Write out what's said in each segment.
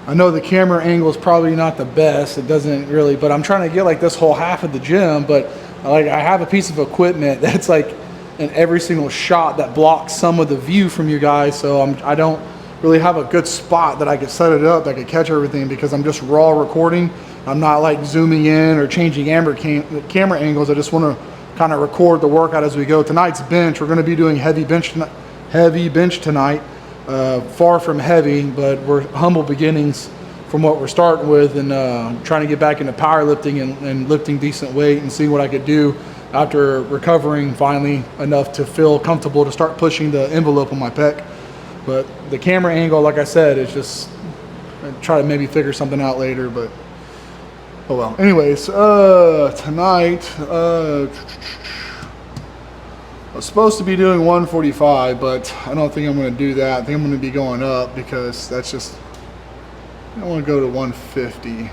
I know the camera angle is probably not the best. It doesn't really, but I'm trying to get like this whole half of the gym. But like I have a piece of equipment that's like in every single shot that blocks some of the view from you guys. So I don't really have a good spot that I could set it up that could catch everything because I'm just raw recording. I'm not like zooming in or changing camera angles. I just want to kind of record the workout as we go. Tonight's bench, we're going to be doing heavy bench tonight. Far from heavy, but we're humble beginnings from what we're starting with, and trying to get back into powerlifting and lifting decent weight and see what I could do after recovering finally enough to feel comfortable to start pushing the envelope on my pec. But the camera angle, like I said, is just try to maybe figure something out later, but oh well. Anyways, tonight I was supposed to be doing 145, but I don't think I'm going to do that. I think I'm going to be going up because that's just, I want to go to 150. What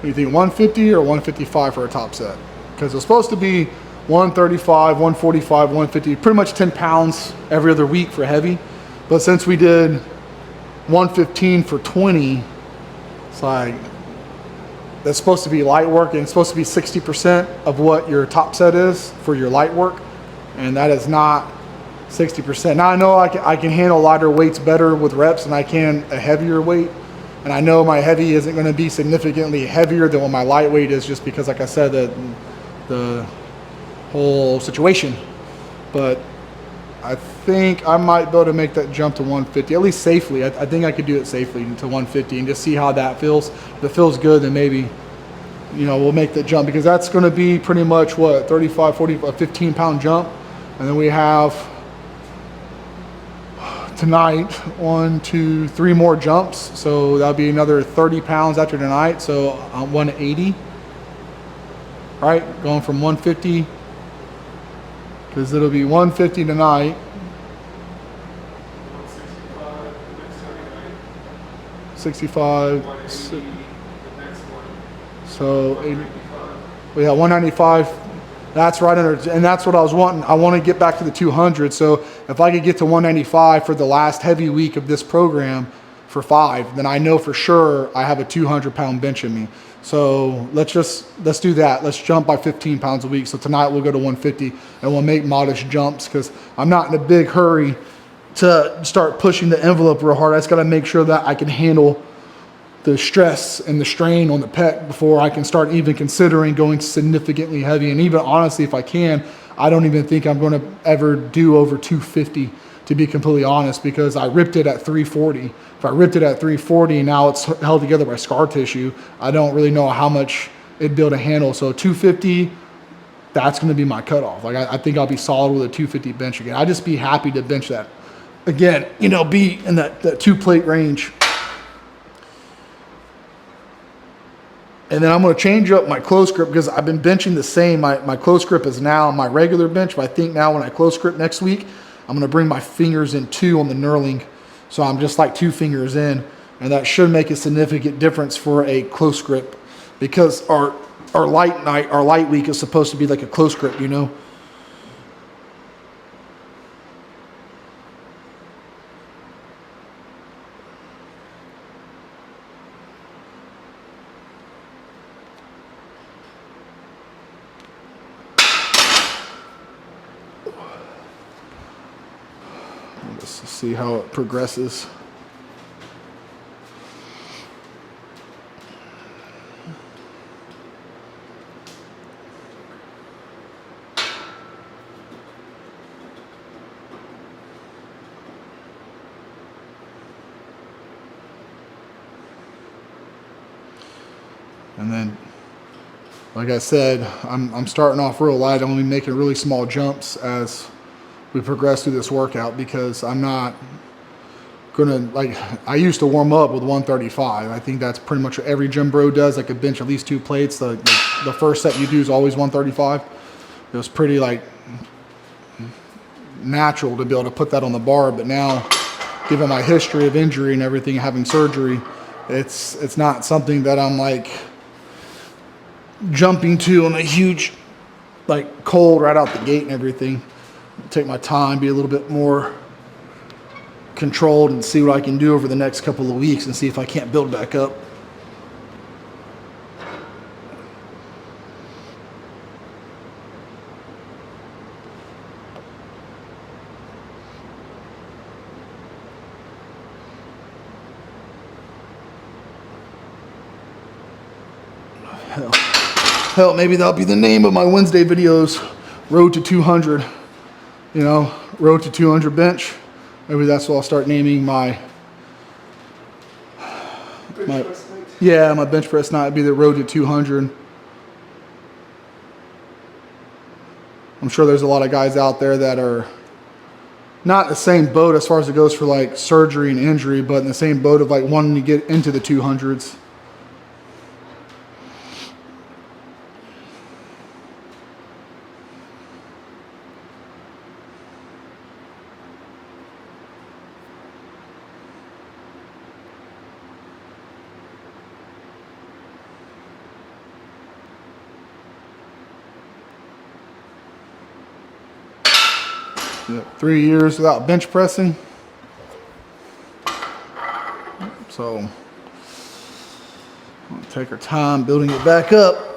do you think, 150 or 155 for a top set? Because it's supposed to be 135, 145, 150, pretty much 10 pounds every other week for heavy. But since we did 115 for 20, it's like, that's supposed to be light work, and it's supposed to be 60% of what your top set is for your light work, and that is not 60%. Now I know I can handle lighter weights better with reps than I can a heavier weight, and I know my heavy isn't going to be significantly heavier than what my light weight is, just because, like I said, the whole situation. But I think I might be able to make that jump to 150, at least safely. I think I could do it safely to 150 and just see how that feels. If it feels good, then maybe, you know, we'll make the jump, because that's going to be pretty much what, 35, 40, a 15 pound jump. And then we have tonight 1, 2, 3 more jumps. So that'll be another 30 pounds after tonight. So 180, right? Going from 150, because it'll be 150 tonight. 65. So 80, we have 195. That's right under, and that's what I was wanting. I want to get back to the 200. So if I could get to 195 for the last heavy week of this program for 5, then I know for sure I have a 200 pound bench in me. So let's do that. Let's jump by 15 pounds a week. So tonight we'll go to 150 and we'll make modest jumps, because I'm not in a big hurry to start pushing the envelope real hard. I just got to make sure that I can handle the stress and the strain on the pec before I can start even considering going significantly heavy. And even honestly, if I can, I don't even think I'm going to ever do over 250, to be completely honest, because I ripped it at 340. If I ripped it at 340 and now it's held together by scar tissue, I don't really know how much it'd be able to handle. So 250, that's going to be my cutoff. Like I think I'll be solid with a 250 bench again. I'd just be happy to bench that again, you know, be in that 2 plate range. And then I'm going to change up my close grip, because I've been benching the same. My close grip is now my regular bench, but I think now when I close grip next week, I'm going to bring my fingers in 2 on the knurling. So I'm just like 2 fingers in, and that should make a significant difference for a close grip, because our light week is supposed to be like a close grip, you know. Let's see how it progresses. And then, like I said, I'm starting off real light. I'm gonna be making really small jumps as we progress through this workout, because I'm not gonna, like, I used to warm up with 135. I think that's pretty much what every gym bro does, like a bench at least 2 plates. The first set you do is always 135. It was pretty like natural to be able to put that on the bar, but now, given my history of injury and everything, having surgery, it's not something that I'm like jumping to on a huge, like, cold right out the gate and everything. Take my time, be a little bit more controlled and see what I can do over the next couple of weeks and see if I can't build back up. Hell, maybe that'll be the name of my Wednesday videos, Road to 200. You know, Road to 200 bench. Maybe that's what I'll start naming my bench press night. It'd be the Road to 200. I'm sure there's a lot of guys out there that are not in the same boat as far as it goes for like surgery and injury, but in the same boat of like wanting to get into the 200s. Yep, 3 years without bench pressing. So we'll take our time building it back up.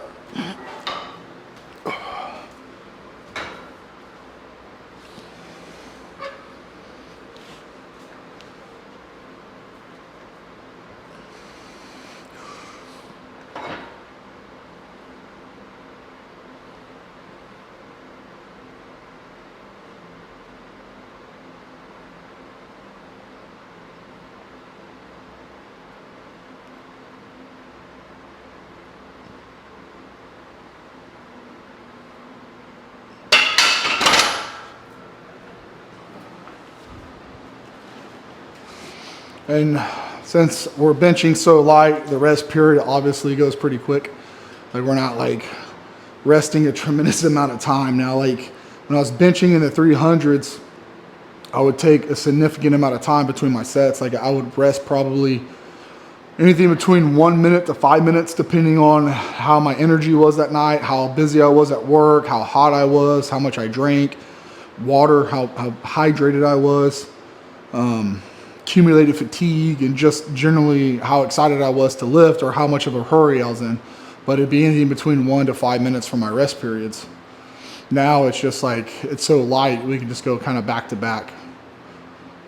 And since we're benching so light, the rest period obviously goes pretty quick. Like we're not like resting a tremendous amount of time. Now, like when I was benching in the 300s, I would take a significant amount of time between my sets. Like I would rest probably anything between 1 minute to 5 minutes, depending on how my energy was that night, how busy I was at work, how hot I was, how much I drank, water, how hydrated I was. Accumulated fatigue, and just generally how excited I was to lift or how much of a hurry I was in. But it'd be anything between 1 to 5 minutes for my rest periods. Now it's just like, it's so light, we can just go kind of back to back.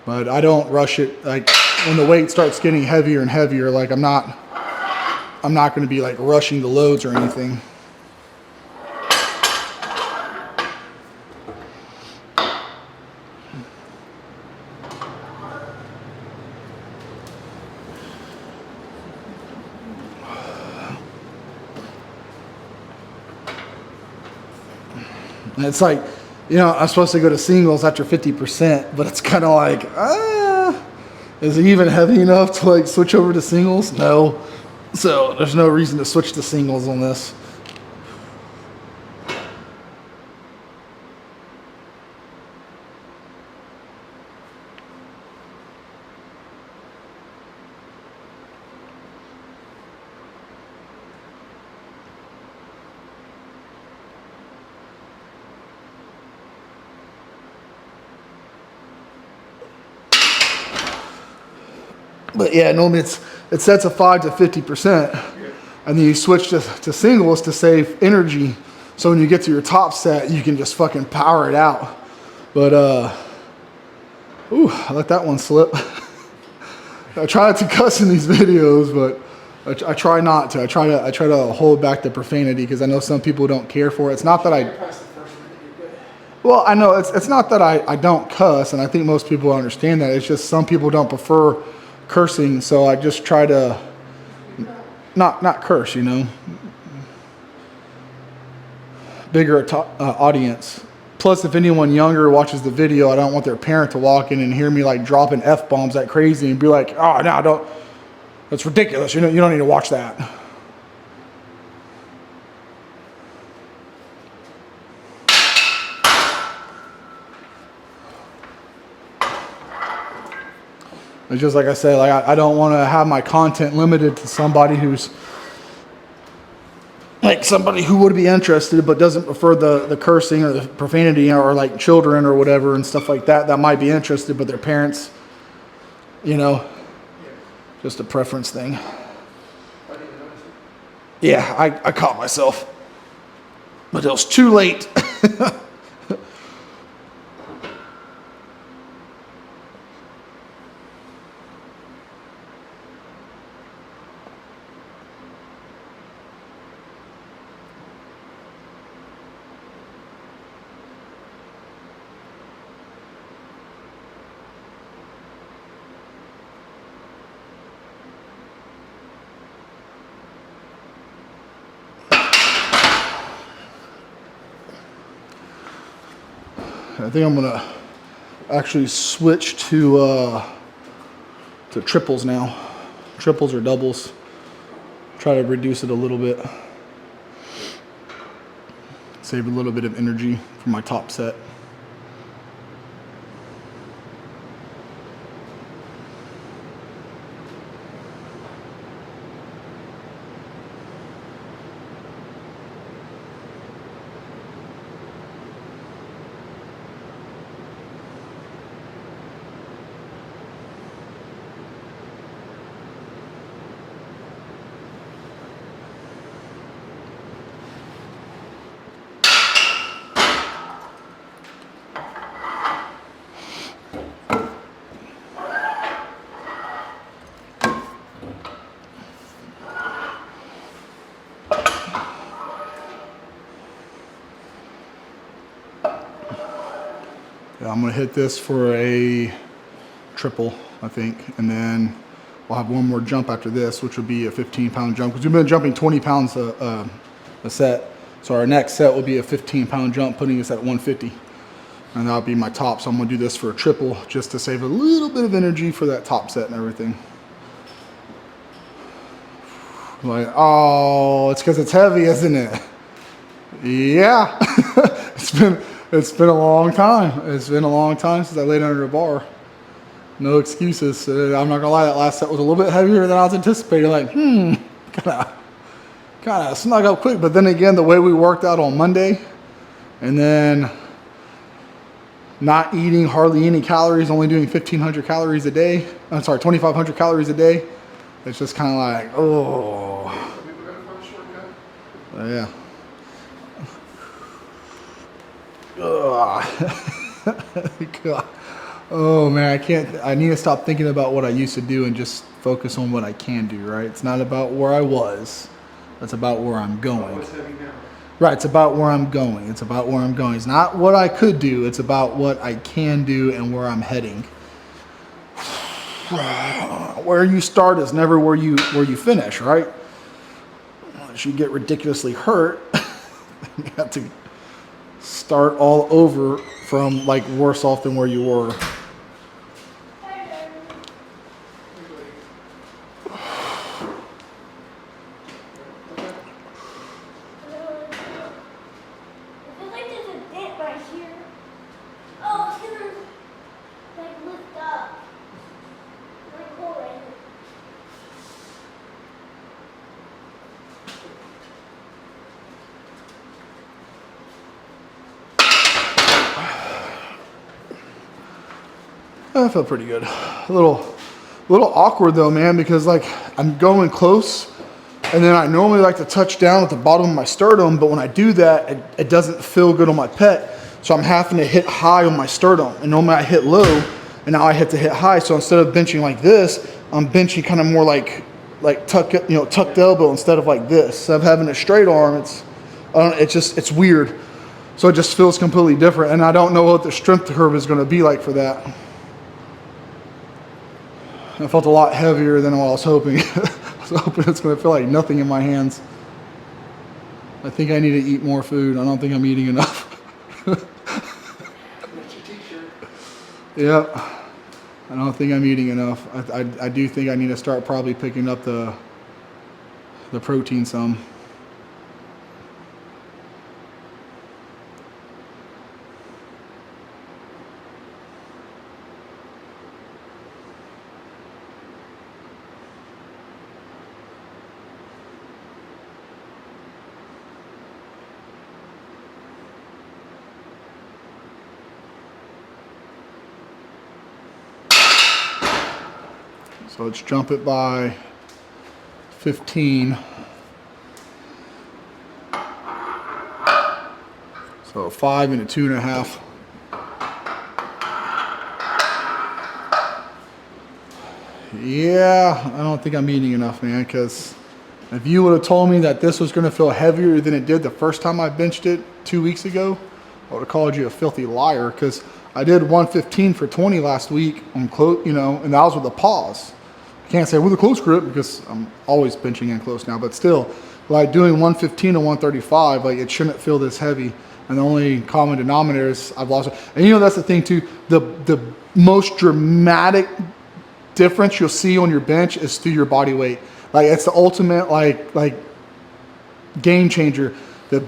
But I don't rush it. Like when the weight starts getting heavier and heavier, like I'm not going to be like rushing the loads or anything. And it's like, you know, I'm supposed to go to singles after 50%, but it's kind of like, is it even heavy enough to like switch over to singles? No. So there's no reason to switch to singles on this. But yeah, normally it sets a 5 to 50%, and then you switch to singles to save energy. So when you get to your top set, you can just fucking power it out. But I let that one slip. I try not to cuss in these videos, but I try not to. I try to hold back the profanity because I know some people don't care for it. It's not that Well, I know it's not that I don't cuss, and I think most people understand that. It's just some people don't prefer cursing, so I just try to not curse, you know. Bigger audience. Plus, if anyone younger watches the video, I don't want their parent to walk in and hear me like dropping F-bombs like crazy and be like, oh, no, don't. That's ridiculous. You don't need to watch that. It's just like I said, like I don't want to have my content limited to somebody who's like somebody who would be interested but doesn't prefer the cursing or the profanity or like children or whatever and stuff like that might be interested, but their parents You know, just a preference thing. Yeah, I caught myself, but it was too late. I think I'm gonna actually switch to triples now. Triples or doubles. Try to reduce it a little bit. Save a little bit of energy for my top set. Yeah, I'm gonna hit this for a triple, I think, and then we'll have one more jump after this, which will be a 15-pound jump, because we've been jumping 20 pounds a set. So our next set will be a 15-pound jump, putting us at 150, and that'll be my top. So I'm gonna do this for a triple, just to save a little bit of energy for that top set and everything. Like, oh, it's because it's heavy, isn't it? Yeah, it's been a long time. It's been a long time since I laid under a bar. No excuses. I'm not gonna lie, that last set was a little bit heavier than I was anticipating. Like, kind of snug up quick. But then again, the way we worked out on Monday, and then not eating hardly any calories, only doing 1,500 calories a day. I'm sorry, 2,500 calories a day. It's just kind of like, oh. Yeah. God. Oh man, I need to stop thinking about what I used to do and just focus on what I can do, right? It's not about where I was, it's about where I'm going. Right, it's about where I'm going. It's about where I'm going. It's not what I could do, it's about what I can do and where I'm heading. Where you start is never where you finish, right? Unless you get ridiculously hurt, you have to start all over from like worse off than where you were. I felt pretty good. A little awkward though, man, because like I'm going close, and then I normally like to touch down at the bottom of my sternum, but when I do that, it doesn't feel good on my pec, so I'm having to hit high on my sternum. And normally I hit low, and now I hit to hit high. So instead of benching like this, I'm benching kind of more like tucked elbow instead of like this. Instead of having a straight arm, it's weird. So it just feels completely different, and I don't know what the strength curve is going to be like for that. I felt a lot heavier than what I was hoping. I was hoping it's going to feel like nothing in my hands. I think I need to eat more food. I don't think I'm eating enough. Yep. I don't think I'm eating enough. I do think I need to start probably picking up the protein some. So let's jump it by 15. So 5 and a 2.5. Yeah, I don't think I'm eating enough, man, because if you would have told me that this was going to feel heavier than it did the first time I benched it 2 weeks ago, I would have called you a filthy liar, because I did 115 for 20 last week on close, you know, and that was with a pause. I can't say with a close grip because I'm always benching in close now, but still, like doing 115 and 135, like it shouldn't feel this heavy. And the only common denominator is I've lost it. And you know, that's the thing too, the most dramatic difference you'll see on your bench is through your body weight. Like it's the ultimate like game changer. The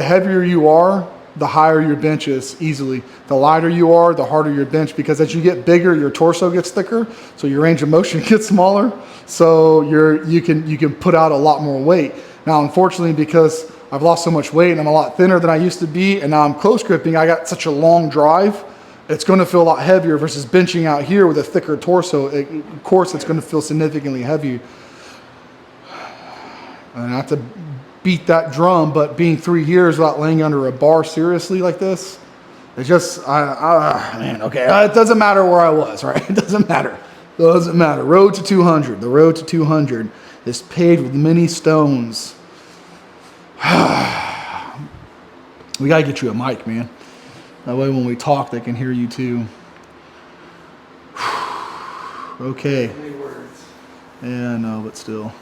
heavier you are, the higher your bench is easily. The lighter you are, the harder your bench, because as you get bigger, your torso gets thicker, so your range of motion gets smaller. So you can put out a lot more weight. Now, unfortunately, because I've lost so much weight and I'm a lot thinner than I used to be, and now I'm close gripping, I got such a long drive, it's going to feel a lot heavier versus benching out here with a thicker torso. Of course, it's going to feel significantly heavier. And not to beat that drum, but being 3 years without laying under a bar seriously like this, it's just, man, okay. It doesn't matter where I was, right? It doesn't matter. It doesn't matter. Road to 200. The road to 200 is paved with many stones. We got to get you a mic, man. That way when we talk, they can hear you too. Okay. Many words. Yeah, I know, but still.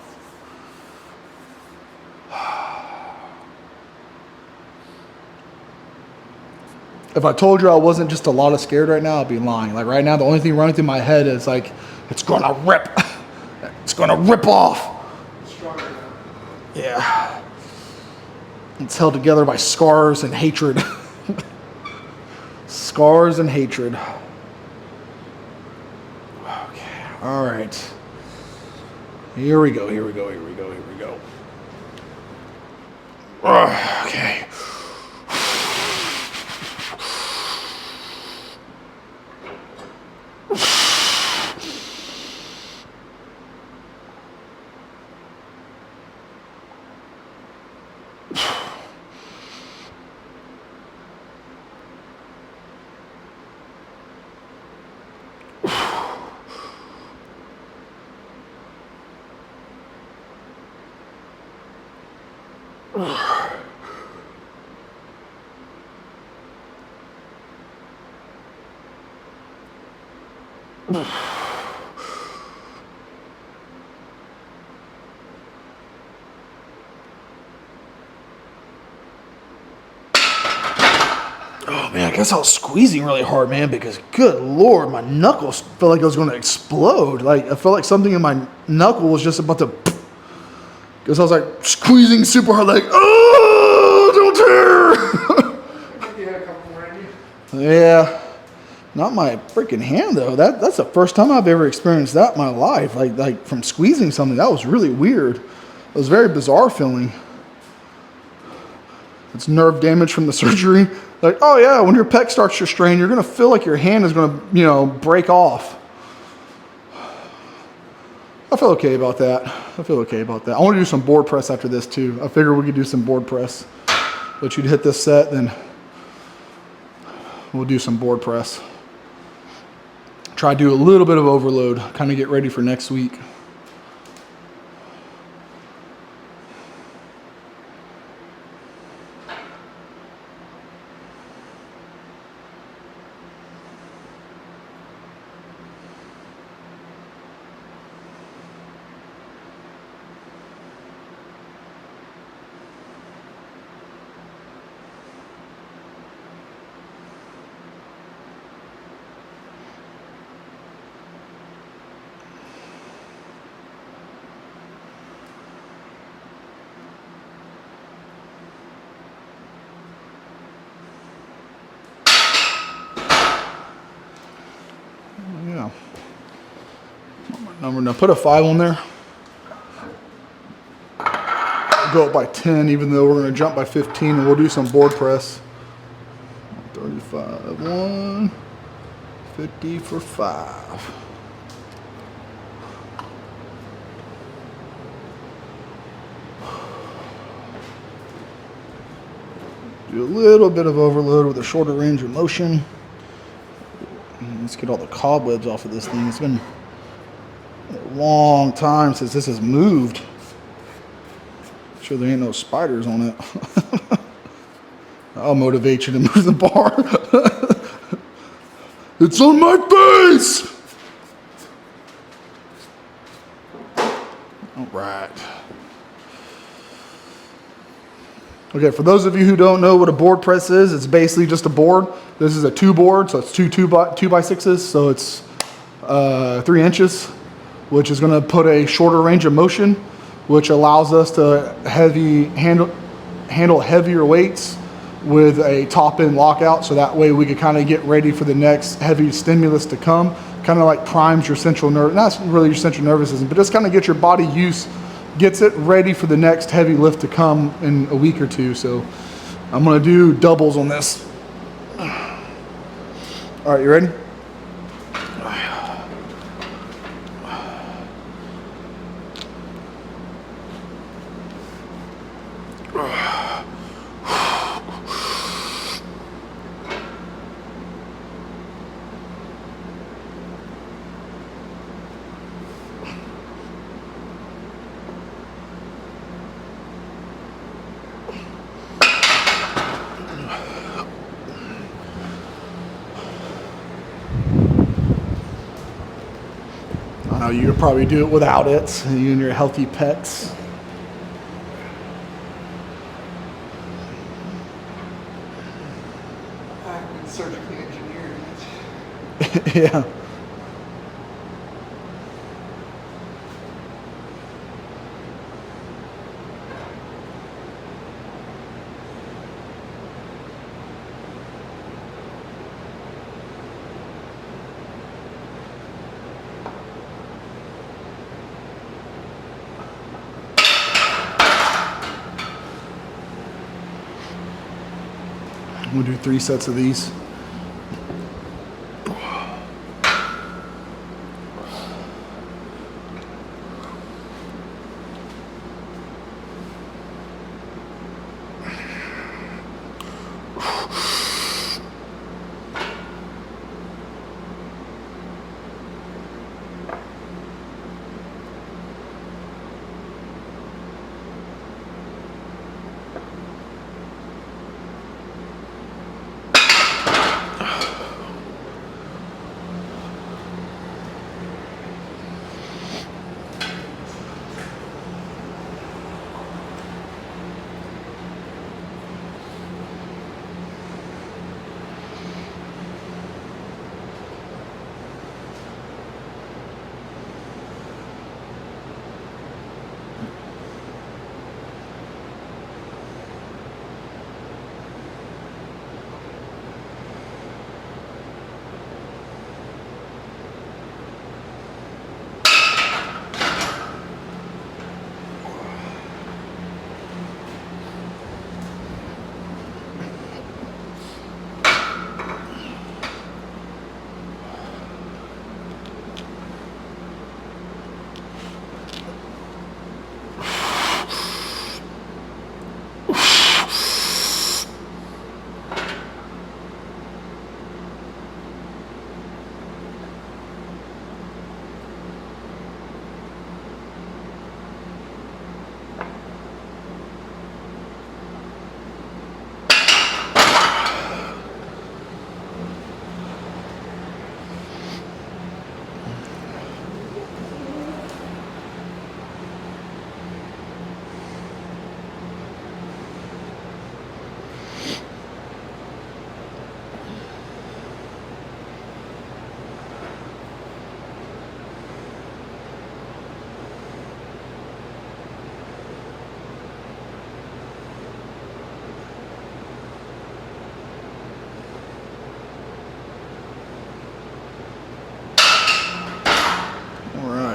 If I told you I wasn't just a lot of scared right now, I'd be lying. Like right now, the only thing running through my head is like, it's gonna rip. It's gonna rip off. Stronger now. Yeah. It's held together by scars and hatred. Scars and hatred. Okay. All right. Here we go. Okay. Oh man, I guess I was squeezing really hard, man, because good Lord, my knuckles felt like I was going to explode. Like I felt like something in my knuckle was just about to, because I was like squeezing super hard, like, oh, don't tear. I think you had a couple more in you. Yeah, not my freaking hand though. That's the first time I've ever experienced that in my life. Like from squeezing something, that was really weird. It was a very bizarre feeling. It's nerve damage from the surgery. Like, oh yeah, when your pec starts to strain, you're gonna feel like your hand is gonna, break off. I feel okay about that. I want to do some board press after this too. I figure we could do some board press. Let you hit this set, then we'll do some board press. Try to do a little bit of overload, kind of get ready for next week. Yeah. Number now, put a 5 on there. Go up by 10, even though we're going to jump by 15, and we'll do some board press. 35, 1, 50 for 5. Do a little bit of overload with a shorter range of motion. Let's get all the cobwebs off of this thing. It's been a long time since this has moved. Sure there ain't no spiders on it. I'll motivate you to move the bar. It's on my face! All right. Okay, for those of you who don't know what a board press is, it's basically just a board. This is a 2 board, so it's two by 6s, so it's 3 inches, which is going to put a shorter range of motion, which allows us to handle heavier weights with a top-end lockout, so that way we can kind of get ready for the next heavy stimulus to come. Kind of like primes your central nerve, not really your central nervous system, but just kind of get your body used, gets it ready for the next heavy lift to come in a week or two. So I'm gonna do doubles on this. All right, you ready? You could probably do it without it, you and your healthy pets. I've been surgically engineered. Yeah. We'll do 3 sets of these.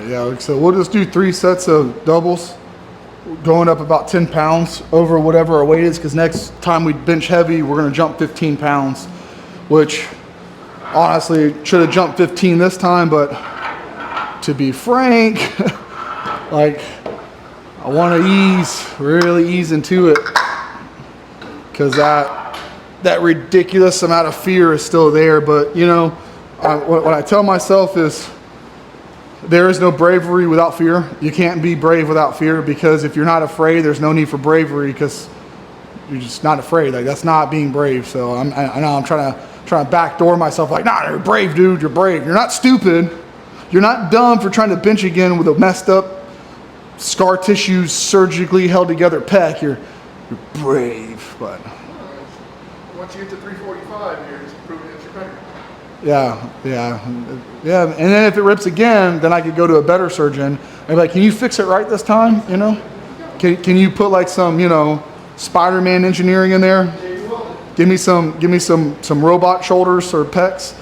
Yeah, so we'll just do 3 sets of doubles, going up about 10 pounds over whatever our weight is, because next time we bench heavy, we're gonna jump 15 pounds, which honestly should have jumped 15 this time, but to be frank, like I wanna really ease into it, because that that ridiculous amount of fear is still there. But you know, what I tell myself is, there is no bravery without fear. You can't be brave without fear, because if you're not afraid, there's no need for bravery, because you're just not afraid. Like, that's not being brave. So I know I'm trying to backdoor myself. Like, nah, you're brave, dude. You're brave. You're not stupid. You're not dumb for trying to bench again with a messed up, scar tissue, surgically held together pec. You're brave. But Once you get to 345, you're just proving that you're better. yeah. And then if it rips again, then I could go to a better surgeon and be like, can you fix it right this time? You know, can you put like some, you know, Spider-Man engineering in there? Give me some robot shoulders or pecs.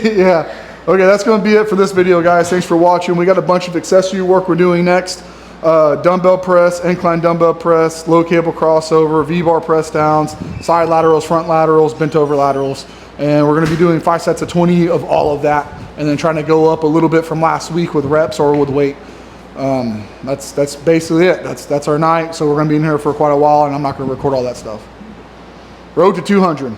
Yeah. Okay, that's going to be it for this video, guys. Thanks for watching. We got a bunch of accessory work we're doing next. Dumbbell press, incline dumbbell press, low cable crossover, V-bar press downs, side laterals, front laterals, bent over laterals. And we're going to be doing 5 sets of 20 of all of that, and then trying to go up a little bit from last week with reps or with weight. That's basically it. That's our night. So we're going to be in here for quite a while, and I'm not going to record all that stuff. Road to 200.